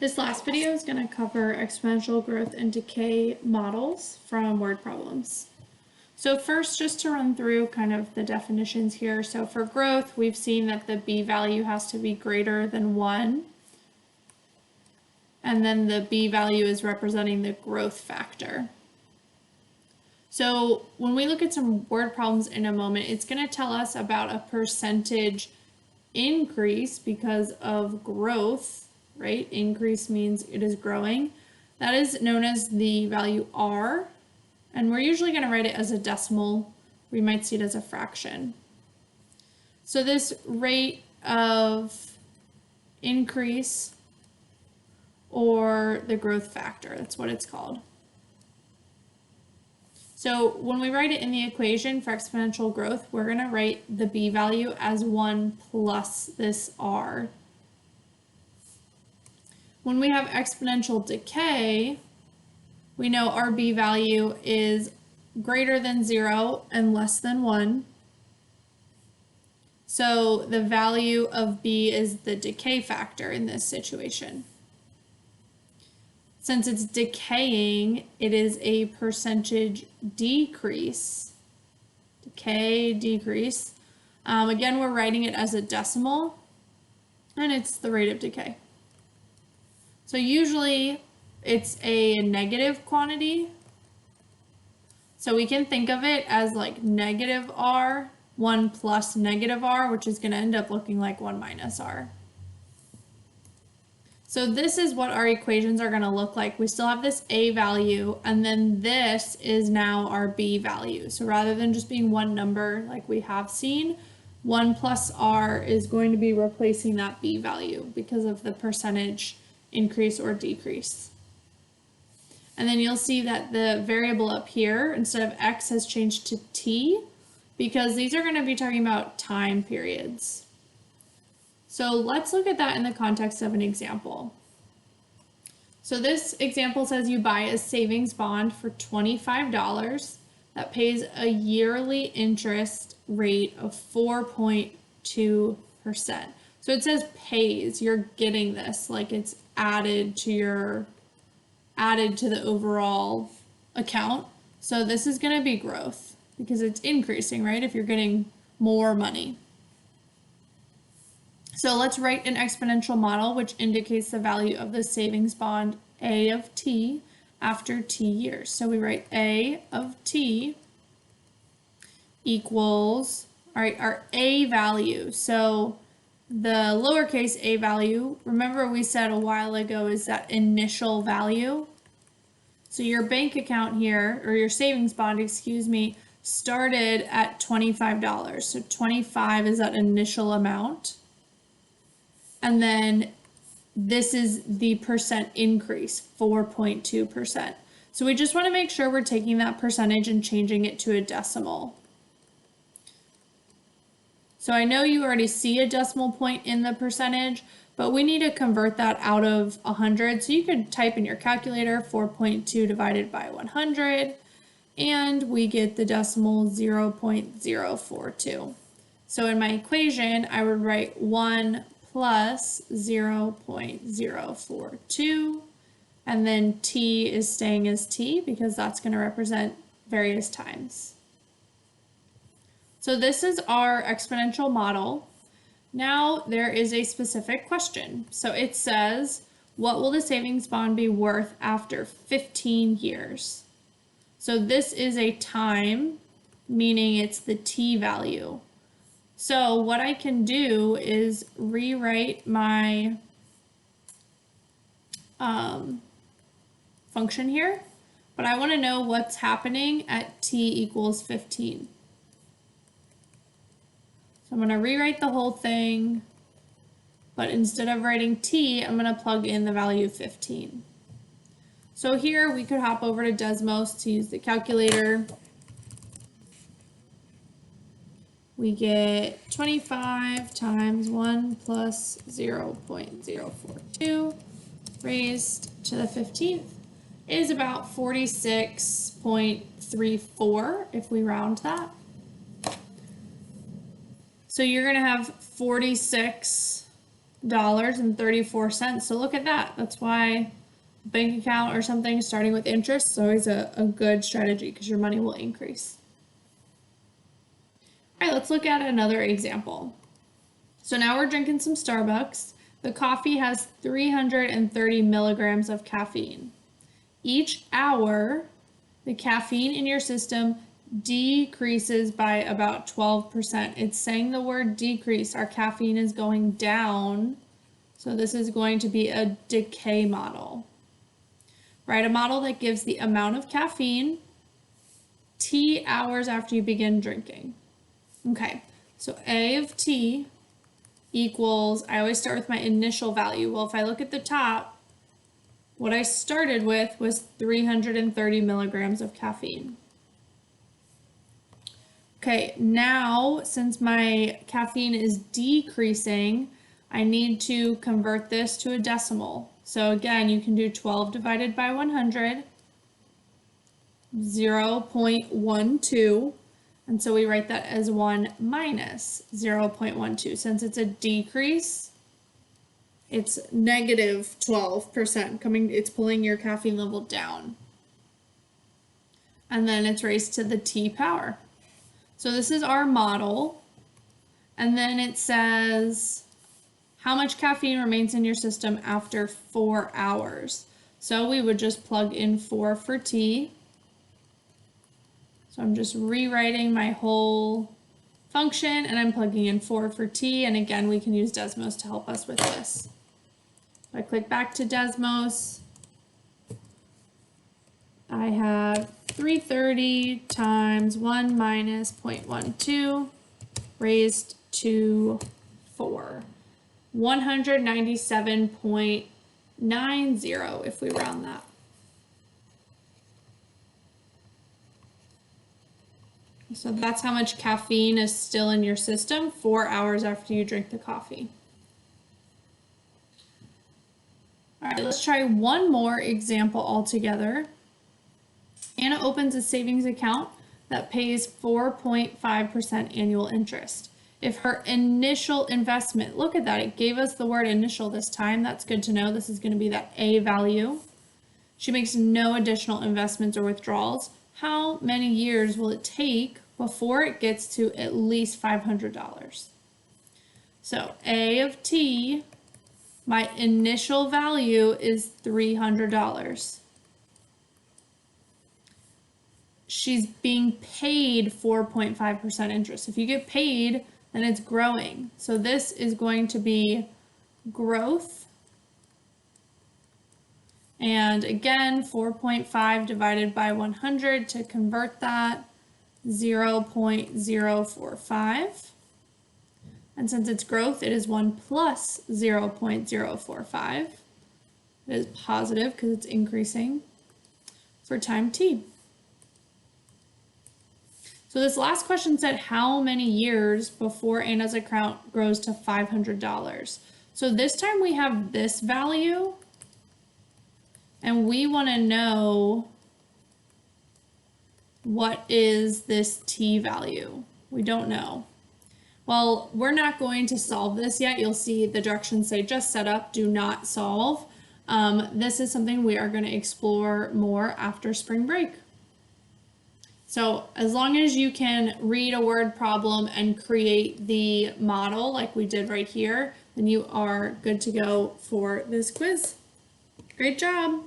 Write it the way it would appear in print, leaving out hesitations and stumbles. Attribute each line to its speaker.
Speaker 1: This last video is going to cover exponential growth and decay models from word problems. So first, just to run through kind of the definitions here. So for growth, we've seen that the b value has to be greater than 1. And then the b value is representing the growth factor. So when we look at some word problems in a moment, it's going to tell us about a percentage increase because of growth, right? Increase means it is growing. That is known as the value r, and we're usually going to write it as a decimal. We might see it as a fraction. So this rate of increase, or the growth factor, that's what it's called. So when we write it in the equation for exponential growth, we're going to write the b value as 1 plus this r. When we have exponential decay, we know our b value is greater than 0 and less than 1. So the value of b is the decay factor in this situation. Since it's decaying, it is a percentage decrease. Decay, decrease. Again, we're writing it as a decimal, and it's the rate of decay. So usually it's a negative quantity. So we can think of it as like negative r, 1 plus negative r, which is going to end up looking like 1 minus r. So this is what our equations are going to look like. We still have this a value, and then this is now our b value. So rather than just being one number like we have seen, 1 plus r is going to be replacing that b value because of the percentage increase or decrease. And then you'll see that the variable up here, instead of x, has changed to t, because these are going to be talking about time periods. So let's look at that in the context of an example. So this example says you buy a savings bond for $25 that pays a yearly interest rate of 4.2%. So it says pays, you're getting this, like it's added to the overall account. So this is going to be growth because it's increasing, right? If you're getting more money. So let's write an exponential model which indicates the value of the savings bond A of t after t years. So we write A of t equals, all right, our A value. So the lowercase a value, remember we said a while ago, is that initial value. So your bank account here, or your savings bond, excuse me, started at $25. So 25 is that initial amount. And then this is the percent increase, 4.2%. So we just want to make sure we're taking that percentage and changing it to a decimal. So I know you already see a decimal point in the percentage, but we need to convert that out of 100. So you could type in your calculator 4.2 divided by 100, and we get the decimal 0.042. So in my equation, I would write 1 plus 0.042, and then t is staying as t because that's going to represent various times. So this is our exponential model. Now there is a specific question. So it says, what will the savings bond be worth after 15 years? So this is a time, meaning it's the t value. So what I can do is rewrite my function here, but I want to know what's happening at t equals 15. So I'm going to rewrite the whole thing, but instead of writing t, I'm going to plug in the value 15. So here we could hop over to Desmos to use the calculator. We get 25 times 1 plus 0.042 raised to the 15th is about 46.34 if we round that. So you're going to have 46 $2,000.34. So look at that. That's why bank account or something starting with interest is always a good strategy because your money will increase. All right, let's look at another example. So now we're drinking some Starbucks. The coffee has 330 milligrams of caffeine. Each hour, the caffeine in your system decreases by about 12%. It's saying the word decrease. Our caffeine is going down. So this is going to be a decay model. Write a model that gives the amount of caffeine T hours after you begin drinking. Okay, so A of T equals, I always start with my initial value. Well, if I look at the top, what I started with was 330 milligrams of caffeine. Okay, now since my caffeine is decreasing, I need to convert this to a decimal. So again, you can do 12 divided by 100, 0.12. And so we write that as 1 minus 0.12. Since it's a decrease, it's negative 12% it's pulling your caffeine level down. And then it's raised to the T power. So this is our model. And then it says how much caffeine remains in your system after 4 hours. So we would just plug in 4 for T. So I'm just rewriting my whole function and I'm plugging in 4 for T. And again, we can use Desmos to help us with this. If I click back to Desmos, I have 330 times 1 minus 0.12 raised to 4. 197.90 if we round that. So that's how much caffeine is still in your system 4 hours after you drink the coffee. All right, let's try one more example altogether. Anna opens a savings account that pays 4.5% annual interest. If her initial investment, look at that, it gave us the word initial this time. That's good to know. This is going to be that A value. She makes no additional investments or withdrawals. How many years will it take before it gets to at least $500? So A of T, my initial value is $300. She's being paid 4.5% interest. If you get paid, then it's growing. So this is going to be growth. And again, 4.5 divided by 100 to convert that, 0.045. And since it's growth, it is 1 plus 0.045. It is positive because it's increasing for time t. So this last question said how many years before Anna's account grows to $500. So this time we have this value and we want to know what is this t value. We don't know. Well, we're not going to solve this yet. You'll see the directions say just set up, do not solve. This is something we are going to explore more after spring break. So as long as you can read a word problem and create the model like we did right here, then you are good to go for this quiz. Great job.